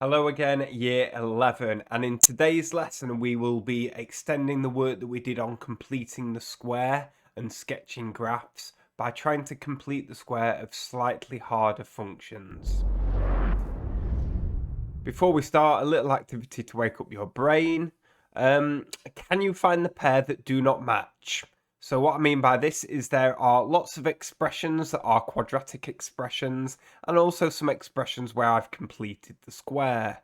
Hello again, year 11, and in today's lesson we will be extending the work that we did on completing the square and sketching graphs by trying to complete the square of slightly harder functions. Before we start, a little activity to wake up your brain. Can you find the pair that do not match? So what I mean by this is there are lots of expressions that are quadratic expressions and also some expressions where I've completed the square.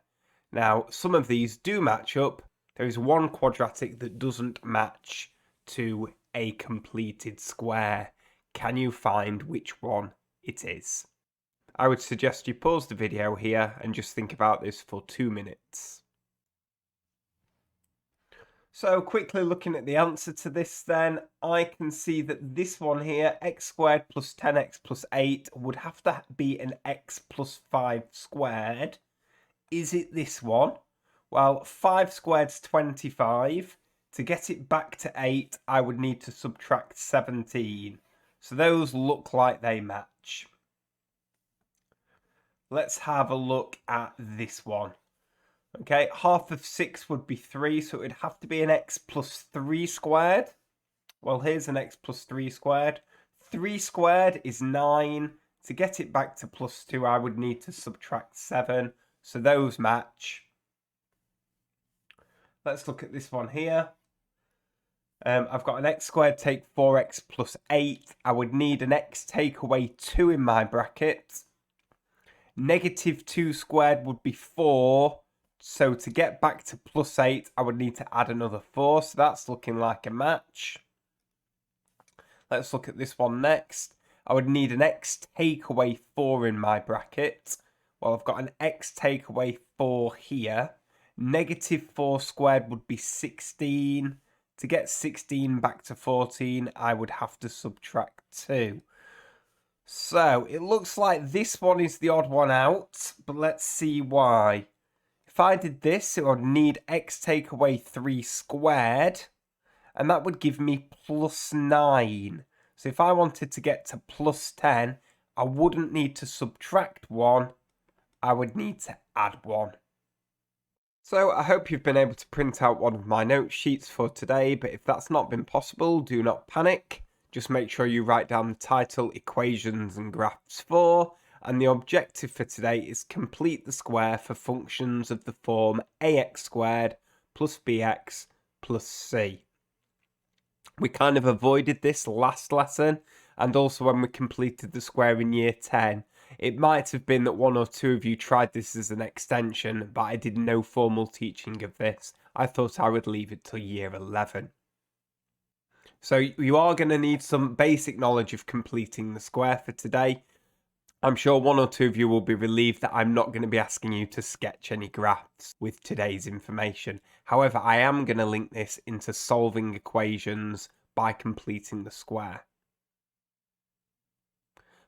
Now, some of these do match up. There is one quadratic that doesn't match to a completed square. Can you find which one it is? I would suggest you pause the video here and just think about this for 2 minutes. So quickly looking at the answer to this then, I can see that this one here, x squared plus 10x plus 8, would have to be an x plus 5 squared. Is it this one? Well, 5 squared's 25. To get it back to 8, I would need to subtract 17. So those look like they match. Let's have a look at this one. Okay, half of 6 would be 3, so it would have to be an x plus 3 squared. Well, here's an x plus 3 squared. 3 squared is 9. To get it back to plus 2, I would need to subtract 7. So those match. Let's look at this one here. I've got an x squared take 4x plus 8. I would need an x take away 2 in my bracket. Negative 2 squared would be 4. So to get back to plus 8, I would need to add another 4. So that's looking like a match. Let's look at this one next. I would need an x take away 4 in my bracket. Well, I've got an x take away 4 here. Negative 4 squared would be 16. To get 16 back to 14, I would have to subtract 2. So it looks like this one is the odd one out, but let's see why. If I did this, it would need x take away 3 squared, and that would give me plus 9. So if I wanted to get to plus 10, I wouldn't need to subtract 1, I would need to add 1. So I hope you've been able to print out one of my note sheets for today, but if that's not been possible, do not panic. Just make sure you write down the title, Equations and Graphs 4, and the objective for today is complete the square for functions of the form ax squared plus bx plus c. We kind of avoided this last lesson, and also when we completed the square in year 10. It might have been that one or two of you tried this as an extension, but I did no formal teaching of this. I thought I would leave it till year 11. So you are going to need some basic knowledge of completing the square for today. I'm sure one or two of you will be relieved that I'm not going to be asking you to sketch any graphs with today's information. However, I am going to link this into solving equations by completing the square.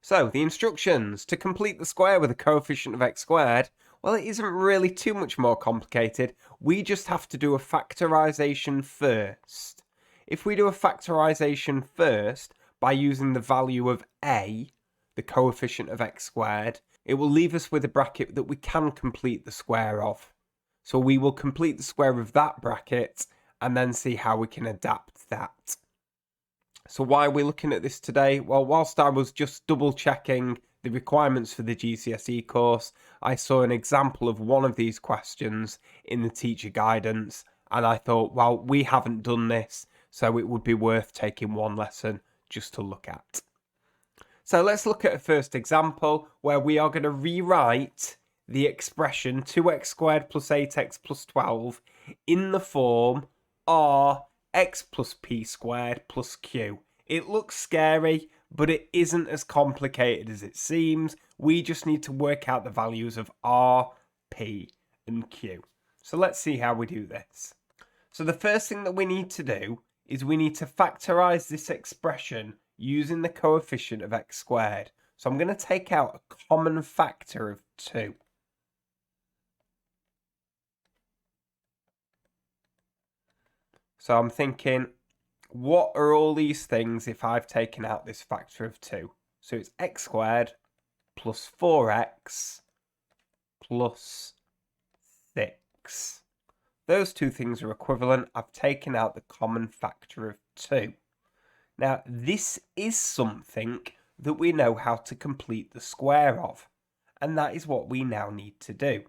So, the instructions to complete the square with a coefficient of x squared, well, it isn't really too much more complicated. We just have to do a factorisation first. If we do a factorisation first by using the value of a, the coefficient of x squared, it will leave us with a bracket that we can complete the square of. So we will complete the square of that bracket and then see how we can adapt that. So why are we looking at this today? Well, whilst I was just double checking the requirements for the GCSE course, I saw an example of one of these questions in the teacher guidance, and I thought, well, we haven't done this, so it would be worth taking one lesson just to look at. So let's look at a first example where we are going to rewrite the expression 2x squared plus 8x plus 12 in the form r x plus p squared plus q. It looks scary, but it isn't as complicated as it seems. We just need to work out the values of r, p, and q. So let's see how we do this. So the first thing that we need to do is we need to factorise this expression using the coefficient of x squared. So I'm going to take out a common factor of 2. So I'm thinking, what are all these things if I've taken out this factor of 2? So it's x squared plus 4x plus x. Those two things are equivalent. I've taken out the common factor of 2. Now, this is something that we know how to complete the square of, and that is what we now need to do.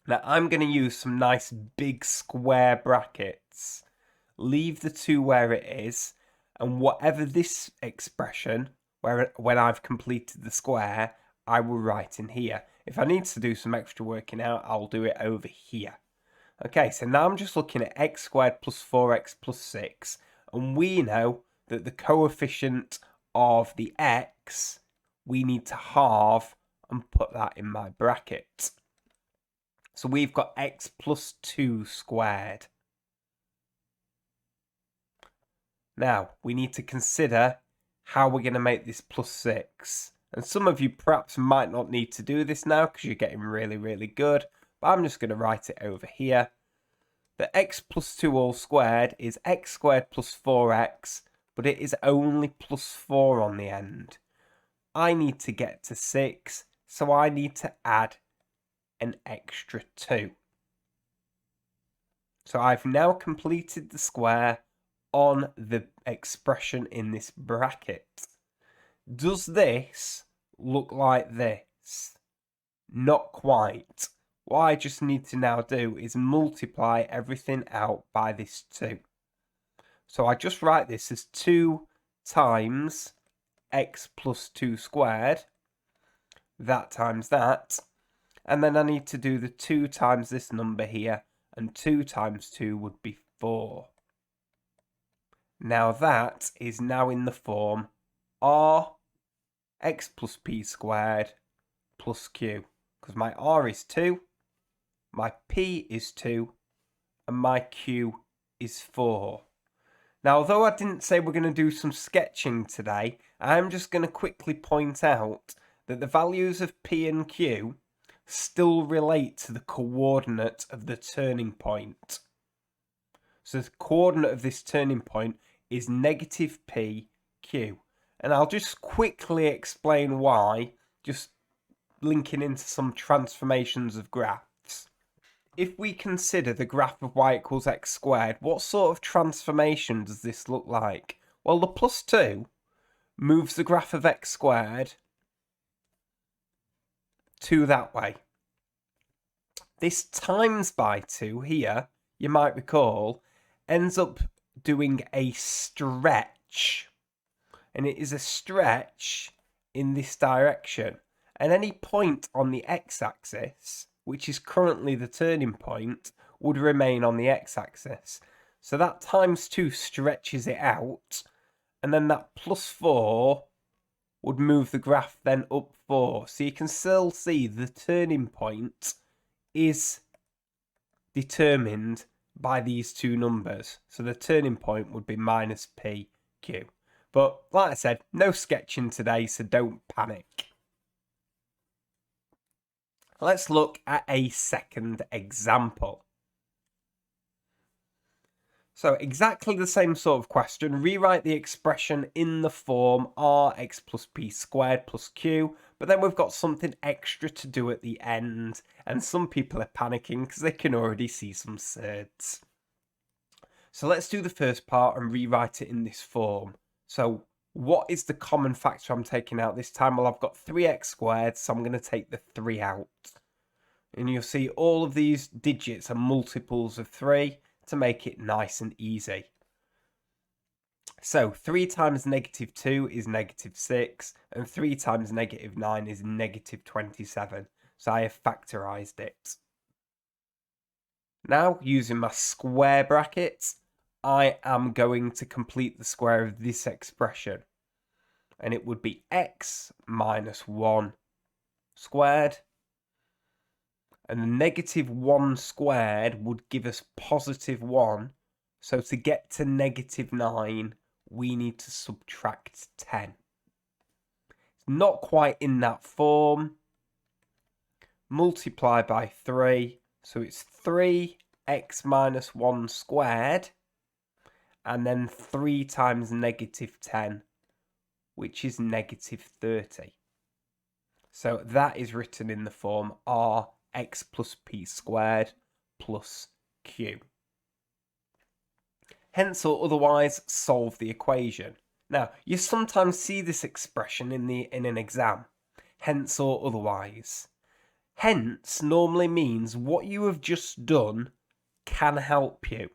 Now, I'm going to use some nice big square brackets. Leave the 2 where it is, and whatever this expression, when I've completed the square, I will write in here. If I need to do some extra working out, I'll do it over here. Okay, so now I'm just looking at x squared plus 4x plus 6, and we know that the coefficient of the x, we need to halve and put that in my bracket. So we've got x plus 2 squared. Now, we need to consider how we're going to make this plus 6. And some of you perhaps might not need to do this now because you're getting really, really good. But I'm just going to write it over here. The x plus 2 all squared is x squared plus 4x, but it is only plus 4 on the end. I need to get to 6, so I need to add an extra 2. So I've now completed the square on the expression in this bracket. Does this look like this? Not quite. What I just need to now do is multiply everything out by this 2. So I just write this as 2 times x plus 2 squared. That times that. And then I need to do the 2 times this number here. And 2 times 2 would be 4. Now that is now in the form r x plus p squared plus q. Because my r is 2, my p is 2, and my q is 4. Now, although I didn't say we're going to do some sketching today, I'm just going to quickly point out that the values of p and q still relate to the coordinate of the turning point. So the coordinate of this turning point is negative p, q. And I'll just quickly explain why, just linking into some transformations of graphs. If we consider the graph of y equals x squared, what sort of transformation does this look like? Well, the plus 2 moves the graph of x squared to that way. This times by 2 here, you might recall, ends up doing a stretch. And it is a stretch in this direction. And any point on the x-axis, which is currently the turning point, would remain on the x-axis. So that times 2 stretches it out. And then that plus 4 would move the graph then up 4. So you can still see the turning point is determined by these two numbers. So the turning point would be minus p, q. But like I said, no sketching today, so don't panic. Let's look at a second example. So exactly the same sort of question. Rewrite the expression in the form rx plus p squared plus q. But then we've got something extra to do at the end. And some people are panicking because they can already see some surds. So let's do the first part and rewrite it in this form. So what is the common factor I'm taking out this time? Well, I've got 3x squared, so I'm going to take the 3 out. And you'll see all of these digits are multiples of 3 to make it nice and easy. So 3 times negative 2 is negative 6, and 3 times negative 9 is negative 27. So I have factorised it. Now, using my square brackets, I am going to complete the square of this expression. And it would be x minus 1 squared. And the negative 1 squared would give us positive 1. So to get to negative 9, we need to subtract 10. It's not quite in that form. Multiply by 3. So it's 3x minus 1 squared. And then 3 times negative 10, which is negative 30. So that is written in the form r x plus p squared plus q. Hence or otherwise solve the equation. Now, you sometimes see this expression in an exam. Hence or otherwise. Hence normally means what you have just done can help you.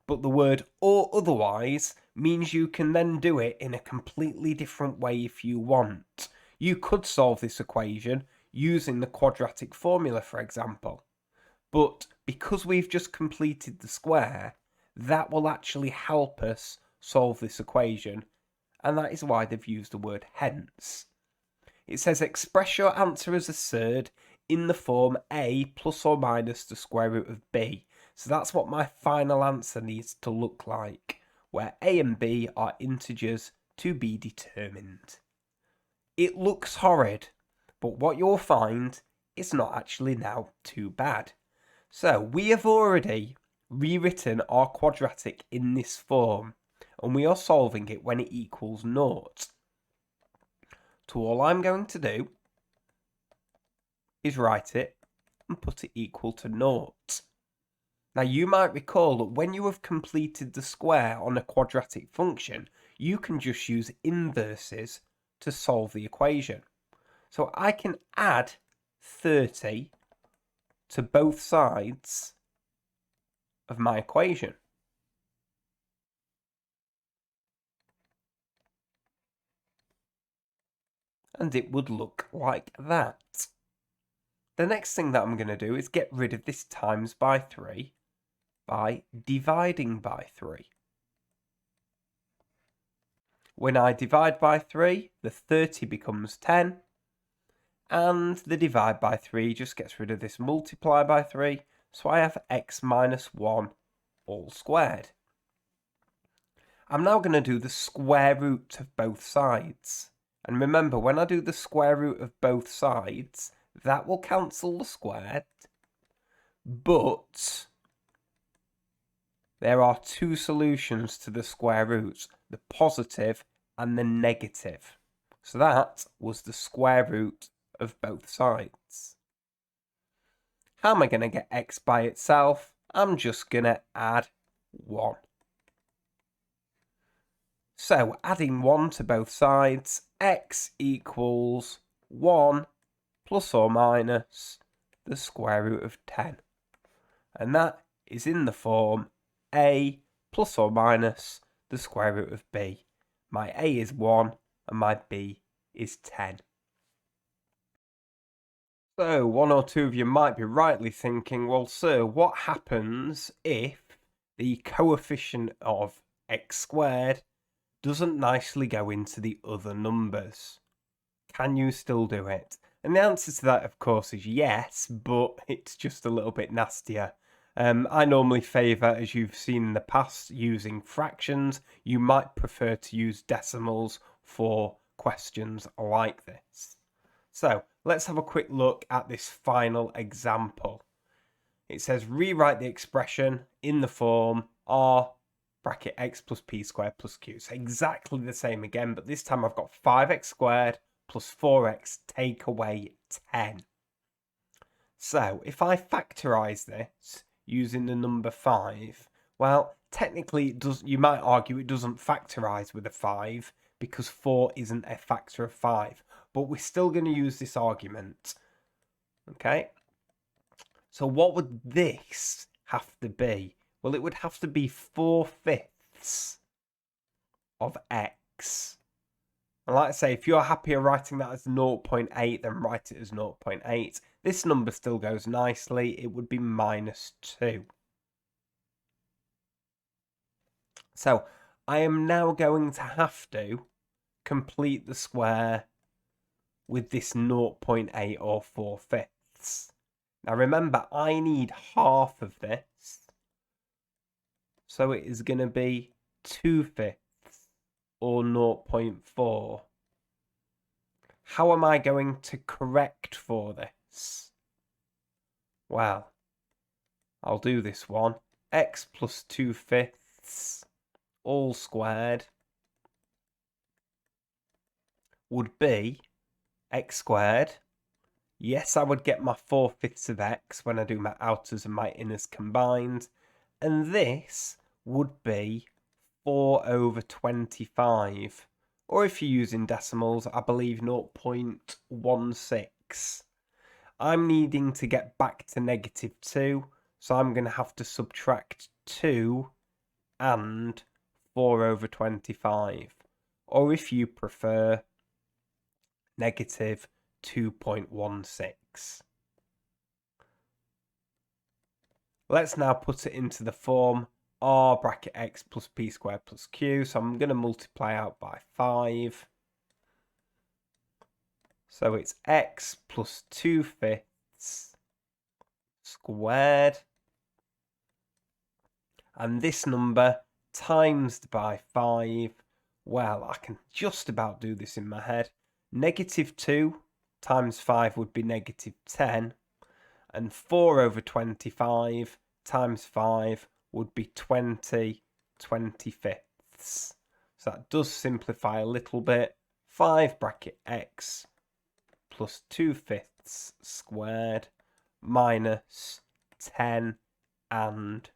But the word or otherwise means you can then do it in a completely different way if you want. You could solve this equation using the quadratic formula, for example. But because we've just completed the square, that will actually help us solve this equation, and that is why they've used the word hence. It says express your answer as a surd in the form a plus or minus the square root of b. So that's what my final answer needs to look like, where a and b are integers to be determined. It looks horrid, but what you'll find is not actually now too bad. So we have already rewritten our quadratic in this form, and we are solving it when it equals naught. So all I'm going to do is write it and put it equal to naught. Now you might recall that when you have completed the square on a quadratic function, you can just use inverses to solve the equation. So I can add 30 to both sides of my equation. And it would look like that. The next thing that I'm going to do is get rid of this times by 3 by dividing by 3. When I divide by 3, the 30 becomes 10, and the divide by 3 just gets rid of this multiply by 3, so I have x minus 1 all squared. I'm now going to do the square root of both sides. And remember, when I do the square root of both sides, that will cancel the squared, but there are two solutions to the square root, the positive and the negative. So that was the square root of both sides. How am I going to get x by itself? I'm just going to add 1. So adding 1 to both sides, x equals 1 plus or minus the square root of 10. And that is in the form a plus or minus the square root of b. My a is 1 and my b is 10. So one or two of you might be rightly thinking, well, sir, what happens if the coefficient of x squared doesn't nicely go into the other numbers? Can you still do it? And the answer to that, of course, is yes, but it's just a little bit nastier. I normally favour, as you've seen in the past, using fractions. You might prefer to use decimals for questions like this. So let's have a quick look at this final example. It says rewrite the expression in the form r bracket x plus p squared plus q. So exactly the same again, but this time I've got 5x squared plus 4x take away 10. So if I factorise this using the number 5, well, technically it does. You might argue it doesn't factorise with a 5 because 4 isn't a factor of 5, but we're still going to use this argument. Okay, so what would this have to be? Well, it would have to be 4/5 of x. And like I say, if you're happier writing that as 0.8, then write it as 0.8. This number still goes nicely. It would be minus 2. So I am now going to have to complete the square with this 0.8 or 4/5. Now remember, I need half of this. So it is going to be 2/5 or 0.4. How am I going to correct for this? Well, I'll do this one. X plus 2/5 all squared would be x squared Yes, I would get my 4/5 of x when I do my outers and my inners combined. And this would be 4/25. Or if you're using decimals, I believe 0.16. I'm needing to get back to -2, so I'm going to have to subtract 2 and 4/25. Or if you prefer, -2.16. Let's now put it into the form r bracket x plus p squared plus q. So I'm going to multiply out by 5. So it's x plus 2/5 squared. And this number times by 5. Well, I can just about do this in my head. -2 times 5 would be -10. And 4/25 times 5 would be 20/25. So that does simplify a little bit. 5 bracket x plus 2/5 squared minus 10 and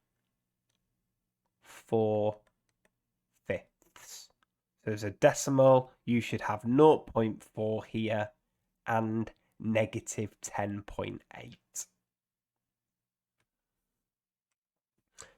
4/5. There's a decimal. You should have 0.4 here and -10.8.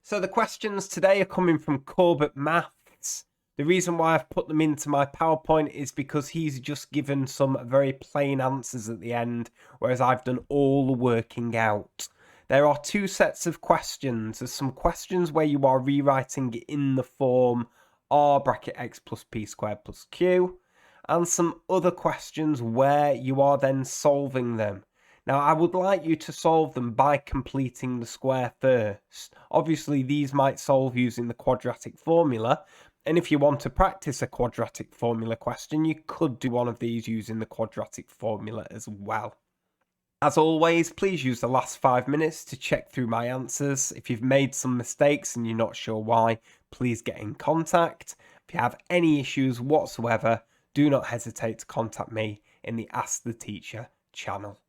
So the questions today are coming from Corbett Maths. The reason why I've put them into my PowerPoint is because he's just given some very plain answers at the end, whereas I've done all the working out. There are 2 sets of questions. There's some questions where you are rewriting it in the form r bracket x plus p squared plus q, and some other questions where you are then solving them. Now, I would like you to solve them by completing the square first. Obviously, these might solve using the quadratic formula, and if you want to practice a quadratic formula question, you could do one of these using the quadratic formula as well. As always, please use the last 5 minutes to check through my answers. If you've made some mistakes and you're not sure why, please get in contact. If you have any issues whatsoever, do not hesitate to contact me in the Ask the Teacher channel.